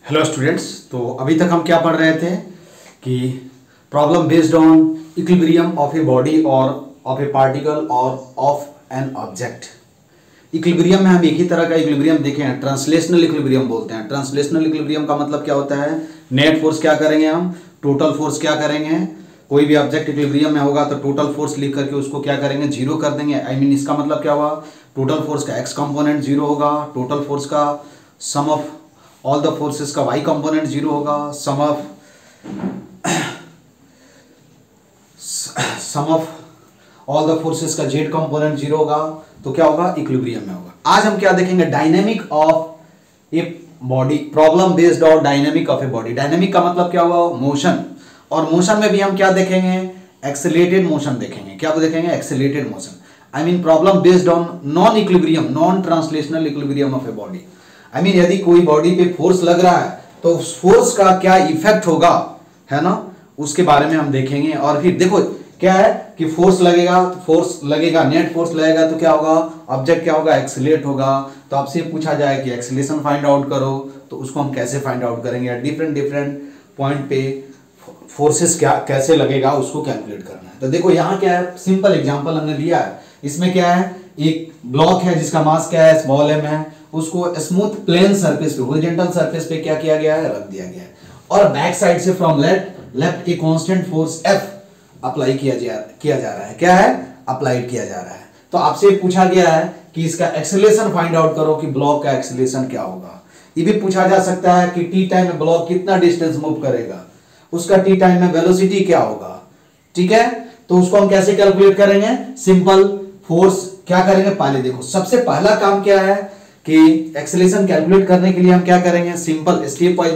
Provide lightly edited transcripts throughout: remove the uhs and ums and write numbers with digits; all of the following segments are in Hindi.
Hello students. तो अभी तक हम क्या पढ़ रहे थे कि problem based on equilibrium of a body और ऑफ ए पार्टिकल और ऑफ एन ऑब्जेक्ट। इक्विलिब्रियम में हम एक ही तरह का इक्विलिब्रियम देखे हैं, ट्रांसलेशनल इक्विलिब्रियम बोलते हैं। ट्रांसलेशनल इक्विलिब्रियम का मतलब क्या होता है? नेट फोर्स क्या करेंगे हम, टोटल फोर्स क्या करेंगे। कोई भी ऑब्जेक्ट इक्विलिब्रियम में होगा तो टोटल फोर्स लिख करके उसको क्या करेंगे, जीरो कर देंगे। आई मीन इसका मतलब क्या हुआ, टोटल फोर्स का एक्स कंपोनेंट जीरो होगा, टोटल फोर्स का सम ऑफ ऑल द फोर्सेस का वाई कंपोनेंट जीरो होगा, sum of all the forces का जेड कंपोनेंट जीरो होगा। तो क्या होगा, इक्विलिब्रियम में होगा। आज हम क्या देखेंगे, dynamic of a body, problem based on dynamic of a body. Dynamic का मतलब क्या हुआ, मोशन। और मोशन में भी हम क्या देखेंगे, एक्सेलरेटेड मोशन देखेंगे। क्या देखेंगे, accelerated motion. I mean problem based on non equilibrium, non translational equilibrium of a body. I mean यदि कोई बॉडी पे फोर्स लग रहा है तो उस फोर्स का क्या इफेक्ट होगा, है ना, उसके बारे में हम देखेंगे। और फिर देखो क्या है कि फोर्स लगेगा, नेट फोर्स लगेगा तो क्या होगा, ऑब्जेक्ट क्या होगा, एक्सीलरेट होगा। तो आपसे पूछा जाए कि एक्सीलरेशन फाइंड आउट करो, तो उसको हम कैसे फाइंड आउट करेंगे, डिफरेंट पॉइंट पे फोर्सेस क्या कैसे लगेगा उसको कैलकुलेट करना है। तो देखो यहाँ क्या है, सिंपल एग्जांपल हमने लिया है। इसमें क्या है, एक ब्लॉक है जिसका मास क्या है, स्मॉल एम है, उसको स्मूथ प्लेन सरफेस पे, हॉरिजॉन्टल सरफेस पे क्या किया गया है, रख दिया गया है। और बैक साइड से फ्रॉम लेफ्ट की कांस्टेंट फोर्स F अप्लाई किया जा रहा है। क्या है, अप्लाइड किया जा रहा है। तो आपसे पूछा गया है कि इसका एक्सेलरेशन फाइंड आउट करो कि ब्लॉक का एक्सेलरेशन क्या होगा। ये भी पूछा जा सकता है कि टी टाइम में ब्लॉक कितना डिस्टेंस मूव करेगा, उसका टी टाइम में वेलोसिटी क्या होगा। ठीक है, तो उसको हम कैसे कैलकुलेट करेंगे, सिंपल फोर्स क्या करेंगे। पहले देखो, सबसे पहला काम क्या है कि एक्सेलरेशन कैलकुलेट करने के लिए हम क्या करेंगे, सिंपल स्टेप वाइज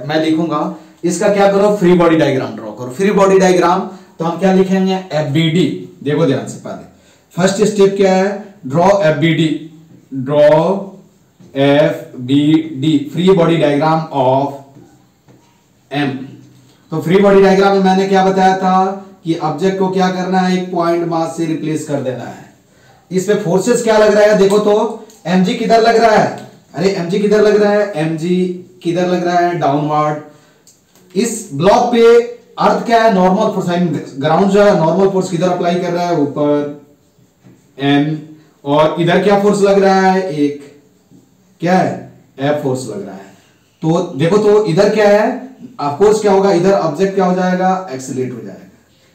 मैं लिखूंगा। इसका क्या करो, फ्री बॉडी डायग्राम ड्रॉ करो। फ्री बॉडी डायग्राम तो हम क्या लिखेंगे, FBD। देखो ध्यान से, पहले फर्स्ट स्टेप क्या है, draw FBD, free body diagram of M। तो फ्री बॉडी डायग्राम में मैंने क्या बताया था कि ऑब्जेक्ट को क्या करना है, एक पॉइंट मास से रिप्लेस कर देना है। इसमें फोर्सेस क्या लग रहा है, देखो तो mg किधर लग रहा है, अरे mg किधर लग रहा है, mg किधर लग रहा है, डाउनवर्ड। इस ब्लॉक पे अर्थ क्या है, नॉर्मल फोर्स, ग्राउंड जो है नॉर्मल फोर्स किधर अप्लाई कर रहा है, ऊपर m। और इधर क्या फोर्स लग रहा है, एक क्या है, F फोर्स लग रहा है। तो देखो तो इधर क्या है, ऑफकोर्स क्या होगा, इधर ऑब्जेक्ट क्या हो जाएगा, एक्सीलरेट हो जाएगा।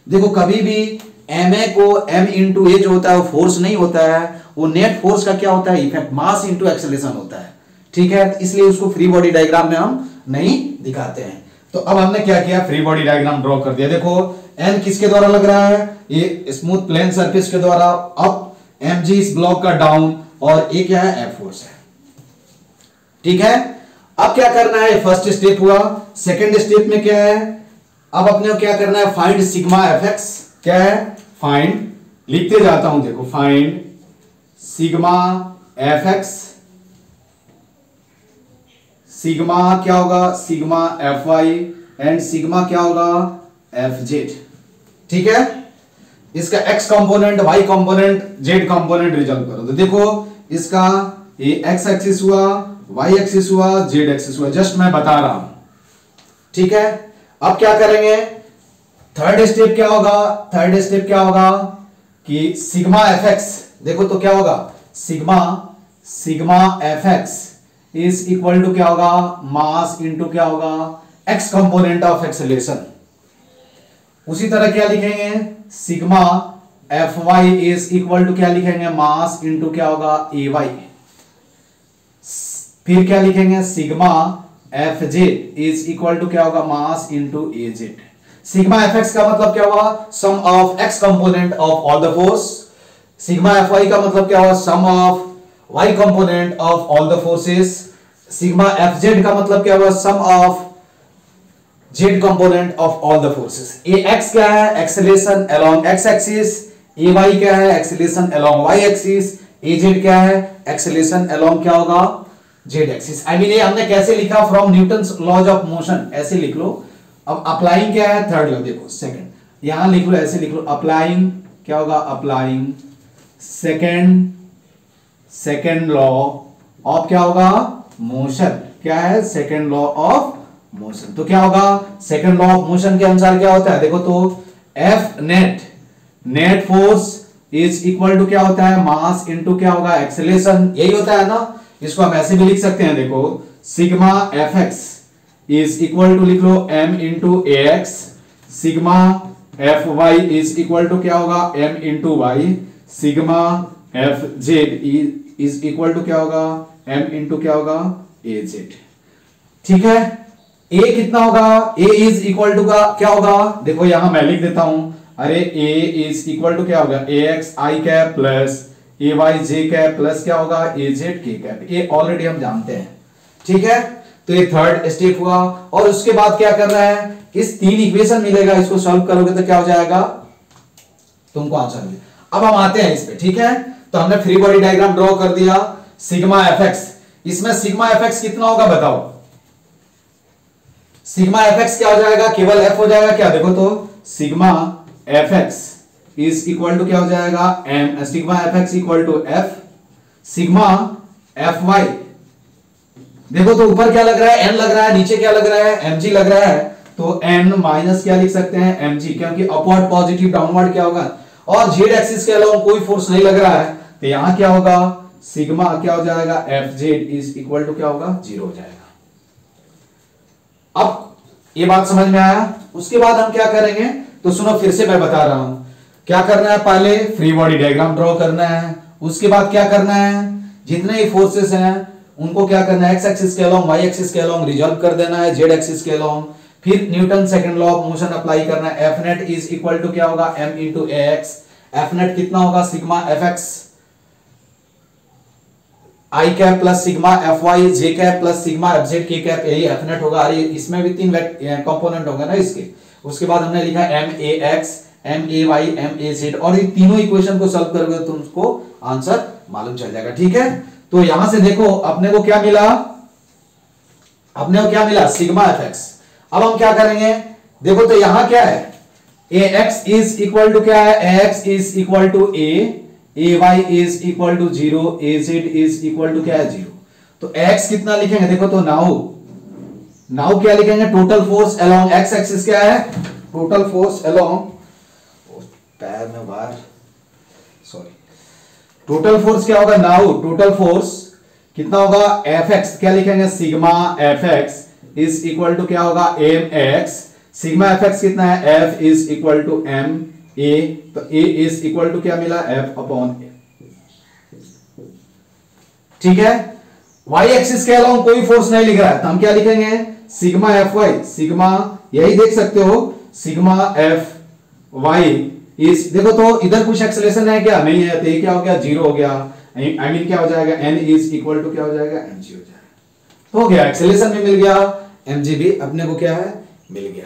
देखो कभी भी ma को m इंटू ए जो होता है वो फोर्स नहीं होता है, वो नेट फोर्स का क्या होता है, इफेक्ट, मास इंटू एक्सेलरेशन होता है। ठीक है, इसलिए उसको फ्री बॉडी डायग्राम में हम नहीं दिखाते हैं। तो अब हमने क्या किया, फ्री बॉडी डायग्राम ड्रॉ कर दिया। देखो n किसके द्वारा लग रहा है, ये स्मूथ प्लेन सरफेस के द्वारा अप, mg इस ब्लॉक का डाउन, और ये क्या है, F फोर्स है। ठीक है, अब क्या करना है, फर्स्ट स्टेप हुआ। सेकंड स्टेप में क्या है, अब अपने को क्या करना है, फाइंड सिग्मा fx। क्या है, फाइंड, लिखते जाता हूं, देखो फाइंड सिग्मा fx। सिग्मा क्या होगा, सिग्मा fy, एंड सिग्मा क्या होगा, fz। ठीक है, इसका x component, y component, z component resolve करो। तो देखो इसका ये x एक्सिस हुआ, y एक्सिस हुआ, z एक्सिस हुआ, जस्ट मैं बता रहा हूं। ठीक है, अब क्या करेंगे, थर्ड स्टेप क्या होगा कि सिग्मा fx, देखो तो क्या होगा, sigma fx is equal to क्या होगा, मास इंटू क्या होगा, x कंपोनेंट ऑफ एक्सेलरेशन। उसी तरह क्या लिखेंगे, sigma fy is equal to क्या लिखेंगे, मास इंटू क्या होगा, ay। फिर क्या लिखेंगे, sigma fj is equal to क्या होगा, mass into az। Sigma fx का मतलब क्या हुआ, sum of x component of all the force. Sigma fy का मतलब क्या हुआ, sum of y component of all the forces. Sigma fz का मतलब क्या हुआ, sum of z component of all the forces. ax क्या है, acceleration along x axis, ay क्या है, acceleration along y axis, az क्या है, एक्सेलरेशन अलोंग क्या होगा, z एक्सिस। आई मीन ये हमने कैसे लिखा, from Newton's laws of motion, ऐसे लिख लो। अब अप्लाइंग क्या है, थर्ड लॉ, देखो सेकंड, यहां लिख लो, ऐसे लिख लो, अप्लाइंग क्या होगा, अप्लाइंग सेकंड लॉ ऑफ क्या होगा, मोशन। क्या है, सेकंड लॉ ऑफ मोशन। तो क्या होगा, सेकंड लॉ ऑफ मोशन के अनुसार क्या होता है, देखो तो F net force is equal to क्या होता है, मास इनटू क्या होगा, एक्सेलरेशन, यही होता है ना। इसको हम ऐसे भी लिख सकते हैं, देखो sigma F x is equal to, लिख लो m into a x, sigma F y is equal to क्या होगा, m into y, sigma F z is equal to क्या होगा, m इंटू क्या होगा, ए जेड। ठीक है, a कितना होगा, a इज इक्वल टू का क्या होगा, देखो यहां मैं लिख देता हूं, अरे a इज इक्वल टू क्या होगा, ए x i cap plus A Y j cap plus क्या होगा, ए जेड के कैप। ये ऑलरेडी हम जानते हैं। ठीक है, तो ये थर्ड स्टेप हुआ। और उसके बाद क्या करना है, इस तीन इक्वेशन मिलेगा, इसको सॉल्व करोगे तो क्या हो जाएगा, तुमको आंसर मिलेगा। अब हम आते हैं इस पे। ठीक है, तो हमने फ्री बॉडी डायग्राम ड्रॉ कर दिया, सिग्मा एफ एक्स, इसमें सिग्मा एफ एक्स कितना होगा बताओ, सिग्मा एफ एक्स क्या हो जाएगा, केवल एफ हो जाएगा क्या, देखो तो sigma F x is equal to क्या हो जाएगा, m, sigma F x equal to F, sigma F y, देखो तो ऊपर क्या लग रहा है, एन लग रहा है, नीचे क्या लग रहा है, एम जी लग रहा है, तो एन माइनस क्या लिख सकते हैं, एम जी, क्योंकि अपवर्ड पॉजिटिव डाउनवर्ड क्या होगा, और जेड एक्सिस के अलावा कोई फोर्स नहीं लग रहा है, तो यहां क्या होगा, सिग्मा क्या हो जाएगा, F z is equal to क्या होगा, 0 हो जाएगा। अब ये बात समझ में आया। उसके बाद हम क्या करेंगे, तो सुनो फिर से मैं बता रहा हूं, क्या करना है, पहले फ्री बॉडी डायग्राम ड्रॉ करना है, उसके बाद क्या करना है, जितने ही फोर्सेस हैं उनको क्या करना है, एक्स एक्सिस के अलोंग, वाई एक्सिस के अलोंग रिजॉल्व कर देना है, जेड एक्सिस के अलोंग, फिर Newton second law of motion apply करना है। F net is equal to क्या होगा, m into a x, f net कितना होगा, sigma F x i cap plus sigma F y j cap plus sigma F z k cap, यही एफ नेट होगा। अरे इसमें भी तीन कंपोनेंट होंगे ना इसके। उसके बाद हमने लिखा m a x, m a y, m a z, और ये तीनों इक्वेशन को सॉल्व करोगे तो तुमको आंसर मालूम चल जाएगा। ठीक है, तो यहां से देखो अपने को क्या मिला, अपने को क्या मिला, सिग्मा एफ एक्स। अब हम क्या करेंगे, देखो तो यहां क्या है, a x is equal to क्या है, a x is equal to a y is equal to 0, a z is equal to क्या है, 0। तो एक्स कितना लिखेंगे, देखो तो नाउ क्या लिखेंगे, total force along x axis क्या है, टोटल फोर्स अलोंग, पैर में बाहर, सॉरी, टोटल फोर्स क्या होगा, नाउ टोटल फोर्स कितना होगा, एफ एक्स क्या लिखेंगे, sigma F x is equal to क्या होगा, m x, sigma F x कितना है, F is equal to m a, तो ए इज इक्वल टू क्या मिला, एफ अपॉन ए। ठीक है, वाई एक्सिस के अलावा कोई फोर्स नहीं लिख रहा है, तो हम क्या लिखेंगे, सिग्मा एफ वाई, सिग्मा यही देख सकते हो, सिग्मा एफ वाई इस, देखो तो इधर कुछ एक्सेलरेशन है क्या, नहीं है, तो ये क्या हो गया, 0 हो गया। आई मीन क्या हो जाएगा, एन इज इक्वल टू क्या हो जाएगा, एम जी हो जाएगा। तो हो गया, एक्सेलरेशन भी मिल गया, एम जी भी अपने को क्या है, मिल गया।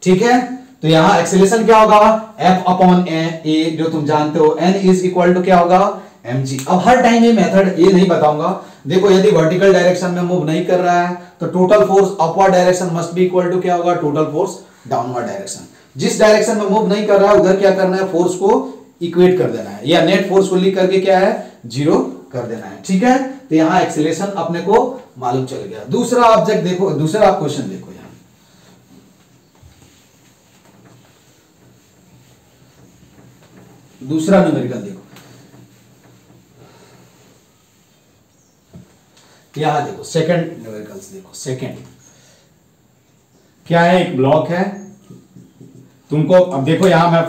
ठीक है, तो यहां एक्सेलरेशन क्या होगा, एफ अपॉन ए, जो तुम जानते हो, एन इज इक्वल टू क्या होगा, एम जी। अब हर टाइम ये मेथड ये नहीं बताऊंगा, देखो यदि वर्टिकल डायरेक्शन में मूव नहीं कर रहा है तो total force upward direction must be equal to क्या होगा, टोटल फोर्स डाउनवर्ड डायरेक्शन। जिस डायरेक्शन में मूव नहीं कर रहा है उधर क्या करना है, फोर्स को इक्वेट कर देना है, या नेट फोर्स को लिख करके क्या है, 0 कर देना है। ठीक है, तो यहां एक्सेलरेशन अपने को मालूम चल गया। दूसरा ऑब्जेक्ट देखो, दूसरा क्वेश्चन देखो, यहां दूसरा न्यूमेरिकल देखो, यहां देखो सेकंड न्यूमेरिकल्स देखो। सेकंड क्या है, एक ब्लॉक है, तुमको अब देखो यहां मैं,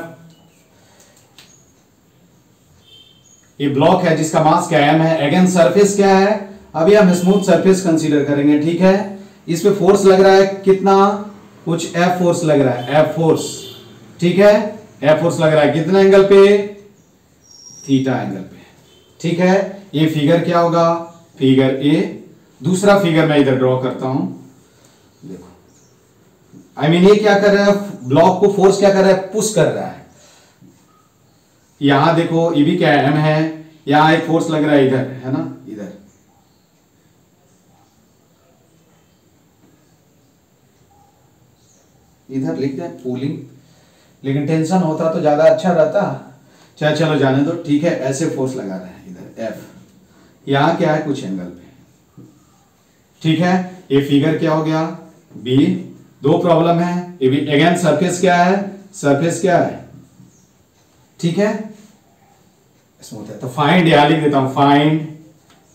ये ब्लॉक है जिसका मास क्या है, है अगेन सरफेस क्या है, अभी हम स्मूथ सरफेस कंसीडर करेंगे। ठीक है, इस पे फोर्स लग रहा है कितना, कुछ एफ फोर्स लग रहा है, एफ फोर्स। ठीक है, एफ फोर्स लग रहा है कितना एंगल पे, थीटा एंगल पे। ठीक है, ये फिगर क्या होगा, फिगर ए। दूसरा फिगर मैं इधर ड्रॉ करता हूं, देखो आई मीन ये क्या कर रहा है, ब्लॉक को फोर्स क्या कर रहा है, पुश कर रहा है। यहां देखो ये भी क्या है, एम है, यहां एक फोर्स लग रहा है इधर, है ना, इधर। इधर लिख दे पुलिंग, लेकिन टेंशन होता तो ज्यादा अच्छा रहता, चाहे चलो जाने दो। ठीक है, ऐसे फोर्स लगा रहे हैं इधर एफ, यहां क्या है, कुछ एंगल पे। ठीक है, ये फिगर क्या हो गया बी। दो प्रॉब्लम है, ये भी अगेन सरफेस क्या है, सरफेस क्या है, ठीक है स्मूथ है। तो फाइंड, यहां लिख देता हूं, find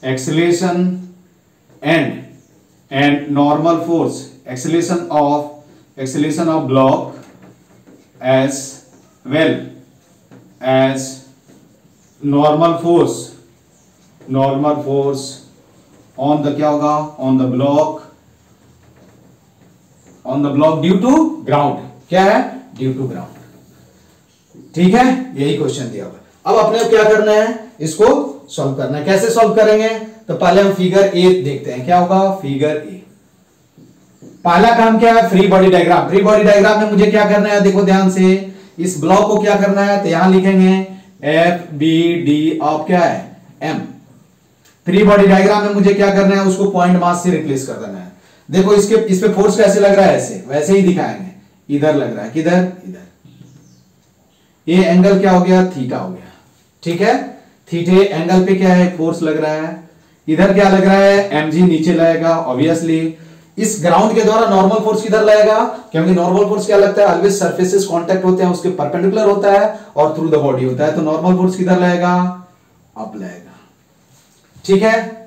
acceleration and normal force, acceleration of block as well as normal force on the क्या होगा, on the block due to ground. क्या है, ड्यू टू ग्राउंड। ठीक है, यही क्वेश्चन दिया हुआ। अब अपने को क्या करना है, इसको सॉल्व करना है। कैसे सॉल्व करेंगे, तो पहले हम फिगर ए देखते हैं। क्या होगा, फिगर ए। पहला काम क्या है, free body diagram. Free body diagram में मुझे क्या करना है, देखो ध्यान से, इस ब्लॉक को क्या करना है, तो यहां लिखेंगे एफ बी डी ऑफ क्या है, एम। फ्री बॉडी डायग्राम में मुझे क्या करना है, उसको पॉइंट मास से रिप्लेस कर देना है। देखो इस पे फोर्स कैसे लग रहा है, ऐसे वैसे ही दिखाएंगे। इधर लग रहा है, किधर, इधर। ये एंगल क्या हो गया, थीटा हो गया। ठीक है, थीटे एंगल पे क्या है, फोर्स लग रहा है। इधर क्या लग रहा है, एमजी नीचे लगेगा ऑब्वियसली। इस ग्राउंड के द्वारा नॉर्मल फोर्स किधर लगेगा, क्योंकि नॉर्मल फोर्स क्या लगता है, ऑलवेज सरफेसेस कांटेक्ट होते हैं, उसके परपेंडिकुलर होता है और थ्रू द बॉडी होता है। तो नॉर्मल फोर्स किधर लगेगा, अप लगेगा। ठीक है,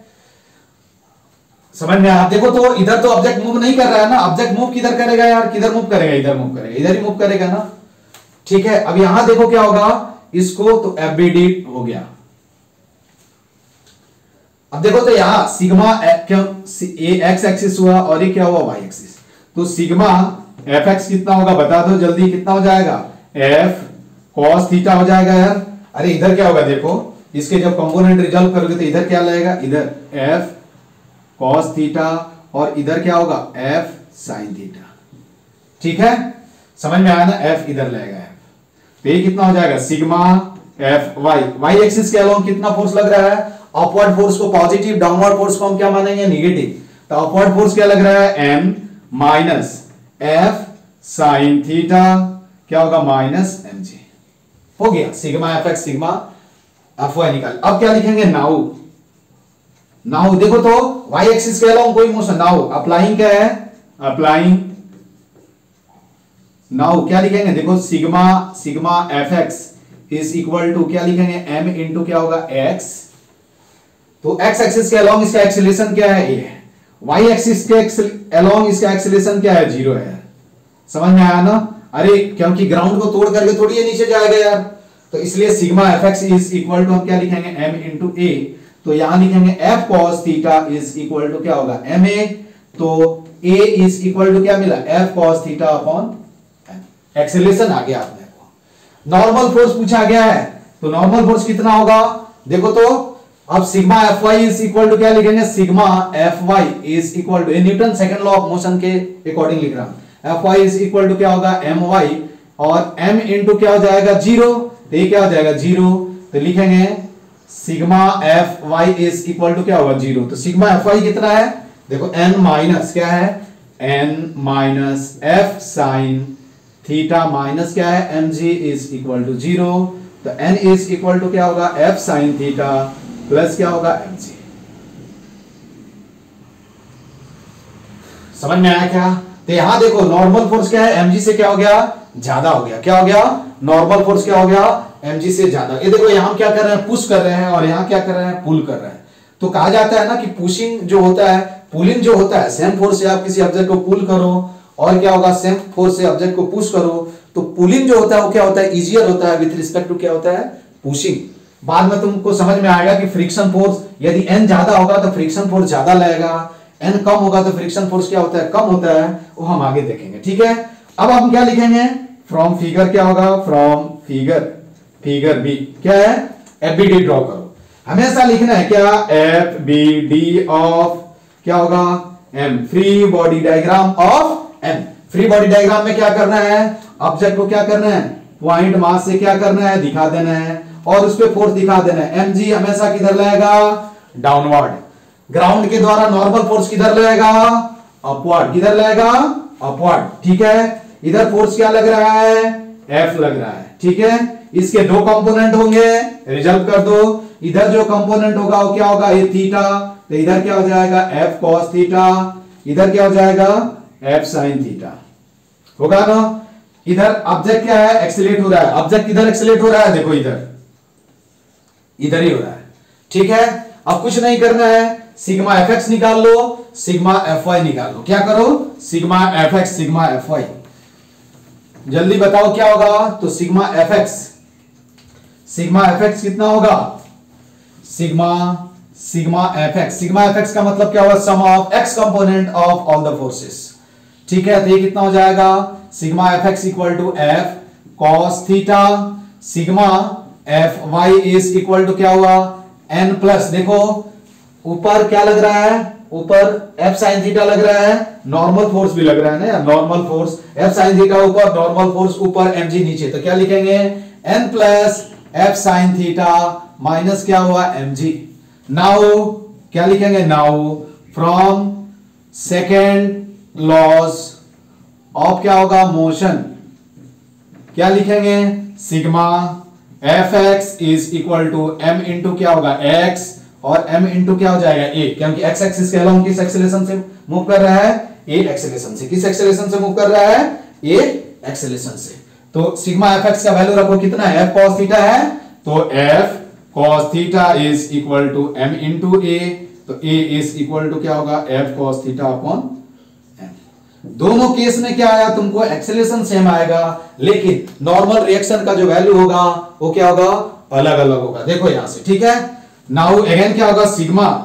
समझ में आया। देखो तो इधर तो ऑब्जेक्ट मूव नहीं कर रहा है ना, ऑब्जेक्ट मूव किधर करेगा यार, किधर मूव करेगा, इधर मूव करेगा, इधर ही मूव करेगा ना। ठीक है, अब यहां देखो क्या होगा, इसको तो एफबीडी हो गया। अब देखो तो यहां सिग्मा क्यों, ये एक्स एक्सिस हुआ और ये क्या हुआ, वाई एक्सिस। तो सिग्मा एफ एक्स कितना होगा, बता दो जल्दी, कितना हो जाएगा, एफ कॉस थीटा हो जाएगा यार। अरे इधर क्या होगा, देखो इसके जब कंपोनेंट रिजॉल्व करोगे तो इधर क्या लगेगा, इधर एफ कॉस थीटा और इधर क्या होगा, एफ साइन थीटा। ठीक है, समझ में आया ना, एफ इधर लगेगा एफ। तो ये कितना हो जाएगा, sigma F y. Y axis के अलोंग कितना फोर्स लग रहा है, अपवर्ड फोर्स को पॉजिटिव, डाउनवर्ड फोर्स को हम क्या मानेंगे, नेगेटिव। तो अपवर्ड फोर्स क्या लग रहा है, m minus f sine theta क्या होगा, माइनस एम जी। हो गया, sigma F x sigma F y निकाल। अब क्या लिखेंगे, नाउ देखो तो y एक्सिस के अलोंग कोई मोशन, नाउ अप्लाइंग क्या है, अप्लाइंग। नाउ क्या लिखेंगे, देखो sigma F x is equal to क्या लिखेंगे, m इंटू क्या होगा, x। तो x एक्सिस के अलोंग इसका एक्सेलरेशन क्या है, ये है। y एक्सिस के अलोंग इसका एक्सेलरेशन क्या है, 0 है। समझ में आया ना। अरे क्योंकि ग्राउंड को तोड़ करके थोड़ी ये नीचे जाएगा यार, तो इसलिए sigma F x is equal to हम क्या लिखेंगे, m इंटू ए। तो यहां लिखेंगे f cos theta is equal to क्या होगा, ma। तो a इज इक्वल टू क्या मिला, f cos theta upon m। Acceleration आ गया अपने को। नॉर्मल फोर्स पूछा गया है, तो नॉर्मल फोर्स कितना होगा, देखो तो अब sigma F y is equal to क्या लिखेंगे, sigma F y is equal to, Newton second law of motion के अकॉर्डिंग लिख रहा हूं। F y is equal to क्या होगा, एम वाई, और m इंटू क्या हो जाएगा, 0। तो ये क्या हो जाएगा, 0। तो लिखेंगे sigma F y is equal to क्या होगा, 0। तो सिग्मा एफ वाई कितना है, देखो n माइनस क्या है, n minus f sine theta minus क्या है, m g is equal to 0। तो n इज इक्वल टू क्या होगा, एफ साइन थीटा प्लस क्या होगा, एम जी। समझ में आया क्या। तो यहां देखो नॉर्मल फोर्स क्या है, mg से क्या हो गया, ज्यादा हो गया। क्या हो गया, नॉर्मल फोर्स क्या हो गया, mg से ज्यादा। ये देखो यहां क्या कर रहे हैं, पुश कर रहे हैं, और यहां क्या कर रहे हैं, पुल कर रहे हैं। तो कहा जाता है ना कि पुशिंग जो होता है, पुलिंग जो होता है, सेम फोर्स से आप किसी ऑब्जेक्ट को पुल करो और क्या होगा, सेम फोर्स से ऑब्जेक्ट को पुश करो। तो पुलिंग जो होता है वो क्या होता है, इजियर होता है विथ रिस्पेक्ट टू क्या होता है, पुशिंग। बाद में तुमको समझ में आएगा कि फ्रिक्शन फोर्स, यदि n ज्यादा होगा तो फ्रिक्शन फोर्स ज्यादा लगेगा, n कम होगा तो फ्रिक्शन फोर्स क्या होता है, कम होता है। वो हम आगे देखेंगे। ठीक है, अब हम क्या लिखेंगे, फ्रॉम फिगर क्या होगा, फ्रॉम फिगर बी क्या है, एफ बी डी ड्रॉ करो। हमेशा लिखना है क्या, एफ बी डी ऑफ क्या होगा, m, free body diagram of m. Free body diagram में क्या करना है, ऑब्जेक्ट को क्या करना है, पॉइंट मास से क्या करना है, दिखा देना है, और उस पर फोर्स दिखा देना है। एम जी हमेशा किधर लगेगा, डाउनवर्ड। ग्राउंड के द्वारा नॉर्मल फोर्स किधर लगेगा, अपवर्ड। किधर लगेगा, अपवर्ड। ठीक है, इधर फोर्स क्या लग रहा है, एफ लग रहा है। ठीक है, इसके दो कंपोनेंट होंगे, रिजल्व कर दो। इधर जो कंपोनेंट होगा वो क्या होगा, ये थीटा, तो इधर क्या हो जाएगा एफ कॉस थीटा, इधर क्या हो जाएगा एफ साइन थीटा, होगा ना। इधर ऑब्जेक्ट क्या है, एक्सीलरेट हो रहा है, ऑब्जेक्ट इधर एक्सीलरेट हो रहा है, देखो इधर इधर ही हो रहा है, ठीक है। अब कुछ नहीं करना है, सिग्मा एफ एक्स निकाल लो, सिग्मा एफ वाई निकाल लो, क्या करो sigma F x sigma F y, जल्दी बताओ क्या होगा। तो सिग्मा एफ एक्स कितना होगा, सिग्मा एफ एक्स का मतलब क्या होगा, sum of x component of all the forces, ठीक है। तो ये कितना हो जाएगा, sigma F x equal to f cos theta, sigma F y is equal to क्या हुआ एन प्लस, देखो ऊपर क्या लग रहा है, ऊपर एफ साइन थीटा लग रहा है, नॉर्मल फोर्स भी लग रहा है ना यार, normal force f sine theta ऊपर, नॉर्मल फोर्स ऊपर, एम जी नीचे, तो क्या लिखेंगे n plus f sine theta minus क्या हुआ एम जी। नाउ क्या लिखेंगे, now from second laws of क्या होगा मोशन, क्या लिखेंगे sigma F x is equal to m into क्या होगा एक्स, और m इंटू क्या हो जाएगा a, क्योंकि x एक्सिस के अलोंग किस एक्सेलरेशन से मूव कर रहा है, a एक्सेलरेशन से, किस एक्सेलरेशन से मूव कर रहा है, a एक्सेलरेशन से। तो सिग्मा एफ एक्स का वैल्यू रखो कितना है, f cos थीटा है, तो f cos theta is equal to m into a, तो a इज इक्वल टू क्या होगा f cos theta upon m। दोनों केस में क्या आया, तुमको एक्सेलरेशन सेम आएगा, लेकिन नॉर्मल रिएक्शन का जो वैल्यू होगा वो क्या होगा, अलग अलग होगा, देखो यहां से, ठीक है। नाउ अगेन क्या होगा,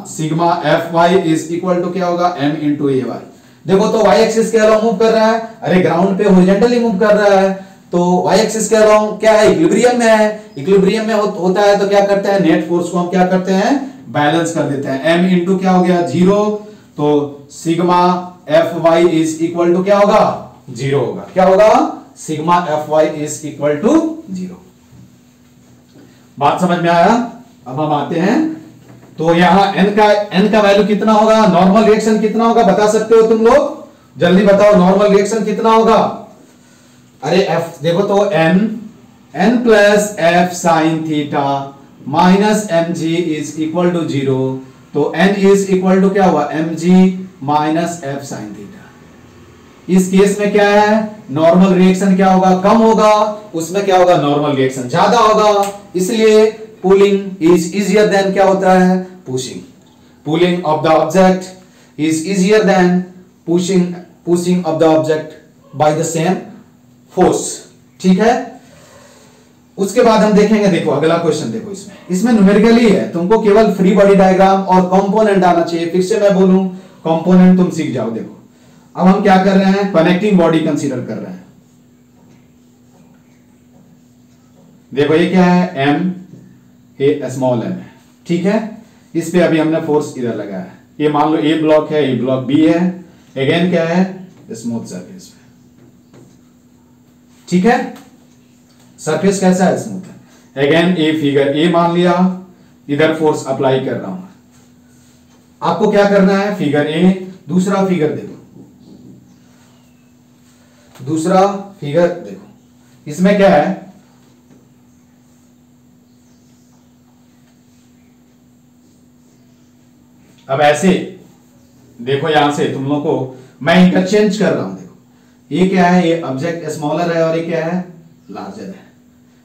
sigma F y is equal to क्या होगा एम इंटू ए वाई, देखो तो वाई एक्सिस के अलोंग मूव कर रहा है, अरे ग्राउंड पे हॉरिजॉन्टली मूव कर रहा है, तो वाई एक्सिस के अलोंग क्या है, इक्विलिब्रियम में है, इक्विलिब्रियम में होता है तो क्या करते हैं, नेट फोर्स को हम क्या करते हैं, बैलेंस कर देते हैं, एम इंटू क्या हो गया 0, तो sigma F y is equal to क्या होगा 0 होगा, क्या होगा sigma F y is equal to 0। बात समझ में आया। अब हम आते हैं, तो यहां n का वैल्यू कितना होगा, नॉर्मल रिएक्शन कितना होगा बता सकते हो तुम लोग, जल्दी बताओ नॉर्मल रिएक्शन कितना होगा। अरे f देखो तो n plus f sine theta minus m g is equal to 0, तो n इज इक्वल टू क्या हुआ m g minus f sine theta. इस केस में क्या है, नॉर्मल रिएक्शन क्या होगा, कम होगा, उसमें क्या होगा नॉर्मल रिएक्शन ज्यादा होगा, इसलिए पुलिंग इज इजियर देन क्या होता है pushing, pulling of the object is easier than pushing of the object by the same force, ठीक है। उसके बाद हम देखेंगे, देखो अगला क्वेश्चन देखो, इसमें न्यूमेरिकली है, तुमको केवल फ्री बॉडी डायग्राम और कंपोनेंट आना चाहिए, फिर से मैं बोलूं कंपोनेंट तुम सीख जाओ। देखो अब हम क्या कर रहे हैं, कनेक्टिंग बॉडी कंसीडर कर रहे हैं, देखो ये क्या है m ए स्मॉल m है, ठीक है। इस पे अभी हमने फोर्स इधर लगाया है, ये मान लो ए ब्लॉक है, ये ब्लॉक बी है, अगेन क्या है स्मूथ सरफेस पे, ठीक है। सरफेस कैसा है, स्मूथ है। अगेन ए फिगर ए मान लिया, इधर फोर्स अप्लाई कर रहा हूं, आपको क्या करना है फिगर ए, दूसरा फिगर देखो, दूसरा फिगर देखो, इसमें क्या है, अब ऐसे देखो, यहां से तुम लोगों को मैं इंटरचेंज कर रहा हूं, देखो ये क्या है, ये ऑब्जेक्ट स्मॉलर है और ये क्या है लार्जर है,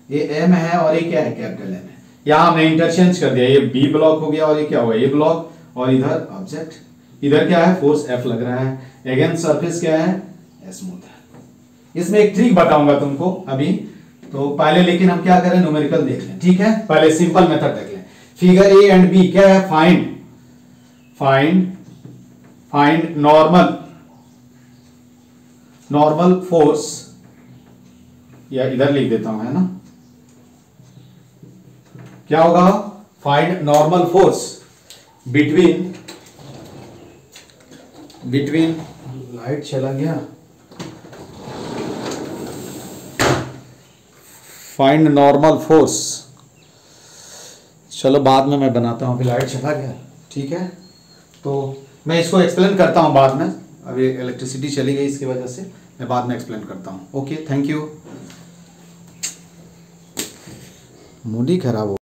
ये एम है और ये क्या है कैपिटल एम है, यहां हमने इंटरचेंज कर दिया, ये बी ब्लॉक हो गया और ये क्या हुआ ए ब्लॉक, और इधर ऑब्जेक्ट, इधर क्या है फोर्स एफ लग रहा है, अगेन सरफेस क्या है स्मूथ है। इसमें एक ट्रिक बताऊंगा तुमको अभी, तो पहले लेकिन हम क्या करें न्यूमेरिकल देख लें, ठीक है। पहले सिंपल मेथड देख लें, फिगर ए एंड बी क्या है, फाइंड नॉर्मल फोर्स, या इधर लिख देता हूं है ना, क्या होगा find normal force between light चला गया, फाइंड नॉर्मल फोर्स, चलो बाद में मैं बनाता हूं, अभी लाइट चला गया, ठीक है। तो मैं इसको एक्सप्लेन करता हूं बाद में, अभी इलेक्ट्रिसिटी चली गई इसकी वजह से, मैं बाद में एक्सप्लेन करता हूं। Okay thank you. मूड ही खराब हो